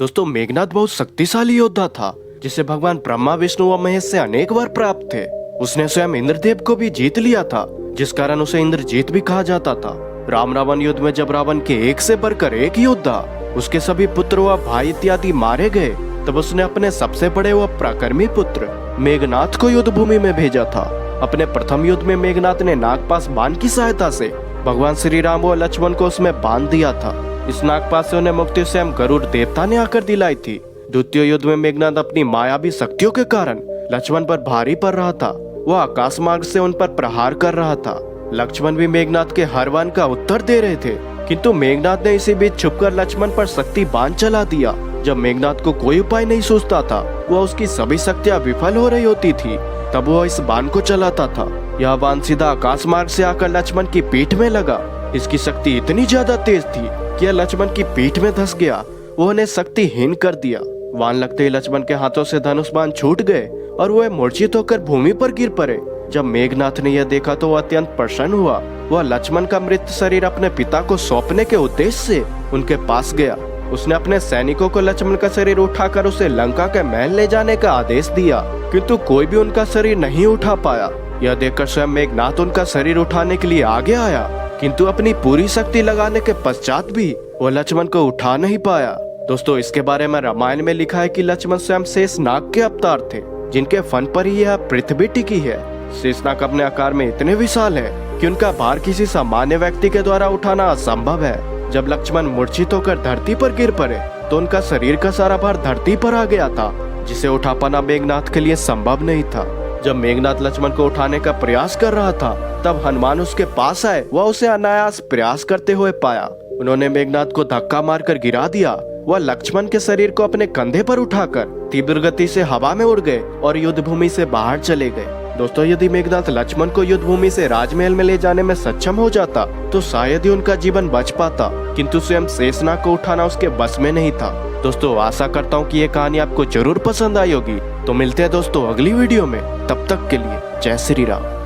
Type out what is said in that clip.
दोस्तों मेघनाद बहुत शक्तिशाली योद्धा था जिसे भगवान ब्रह्मा विष्णु व महेश से अनेक वर प्राप्त थे। उसने स्वयं इंद्रदेव को भी जीत लिया था, जिस कारण उसे इंद्रजीत भी कहा जाता था। राम रावण युद्ध में जब रावण के एक से बढ़कर एक योद्धा, उसके सभी पुत्र व भाई इत्यादि मारे गए, तब उसने अपने सबसे बड़े व पराक्रमी पुत्र मेघनाद को युद्ध भूमि में भेजा था। अपने प्रथम युद्ध में मेघनाद ने नागपाश बाण की सहायता से भगवान श्री राम व लक्ष्मण को उसमें बांध दिया था। इस नागपाश से उन्हें मुक्ति स्वयं गरुड़ देवता ने आकर दिलाई थी। द्वितीय युद्ध में मेघनाद अपनी मायावी शक्तियों के कारण लक्ष्मण पर भारी पड़ रहा था। वह आकाश मार्ग से उन पर प्रहार कर रहा था। लक्ष्मण भी मेघनाद के हर वाण का उत्तर दे रहे थे, किंतु मेघनाद ने इसी बीच छुपकर लक्ष्मण पर शक्ति बाण चला दिया। जब मेघनाद को कोई उपाय नहीं सूझता था, वह उसकी सभी शक्तियां विफल हो रही होती थी, तब वह इस बाण को चलाता था। यह बाण सीधा आकाश मार्ग से आकर लक्ष्मण की पीठ में लगा। इसकी शक्ति इतनी ज्यादा तेज थी कि यह लक्ष्मण की पीठ में धंस गया। वह उन्हें शक्तिहीन कर दिया। बाण लगते ही लक्ष्मण के हाथों से धनुष बाण छूट गए और वह मूर्छित होकर भूमि पर गिर पड़े। जब मेघनाद ने यह देखा तो वह अत्यंत प्रसन्न हुआ। वह लक्ष्मण का मृत शरीर अपने पिता को सौंपने के उद्देश्य से उनके पास गया। उसने अपने सैनिकों को लक्ष्मण का शरीर उठाकर उसे लंका के महल ले जाने का आदेश दिया, किंतु कोई भी उनका शरीर नहीं उठा पाया। यह देखकर स्वयं मेघनाद उनका शरीर उठाने के लिए आगे आया, किंतु अपनी पूरी शक्ति लगाने के पश्चात भी वह लक्ष्मण को उठा नहीं पाया। दोस्तों इसके बारे में रामायण में लिखा है कि लक्ष्मण स्वयं शेषनाग के अवतार थे, जिनके फन पर ही यह पृथ्वी टिकी है। शेषनाग अपने आकार में इतने विशाल है कि उनका भार किसी सामान्य व्यक्ति के द्वारा उठाना असंभव है। जब लक्ष्मण मूर्छित होकर धरती पर गिर पड़े तो उनका शरीर का सारा भार धरती पर आ गया था, जिसे उठा पाना मेघनाद के लिए संभव नहीं था। जब मेघनाद लक्ष्मण को उठाने का प्रयास कर रहा था, तब हनुमान उसके पास आए। वह उसे अनायास प्रयास करते हुए पाया। उन्होंने मेघनाद को धक्का मारकर गिरा दिया। वह लक्ष्मण के शरीर को अपने कंधे पर उठाकर तीव्र गति से हवा में उड़ गए और युद्ध भूमि से बाहर चले गए। दोस्तों यदि मेघनाद लक्ष्मण को युद्ध भूमि से राजमहल में ले जाने में सक्षम हो जाता तो शायद ही उनका जीवन बच पाता, किंतु स्वयं शेषनाग को उठाना उसके बस में नहीं था। दोस्तों आशा करता हूँ कि ये कहानी आपको जरूर पसंद आई होगी। तो मिलते हैं दोस्तों अगली वीडियो में, तब तक के लिए जय श्री राम।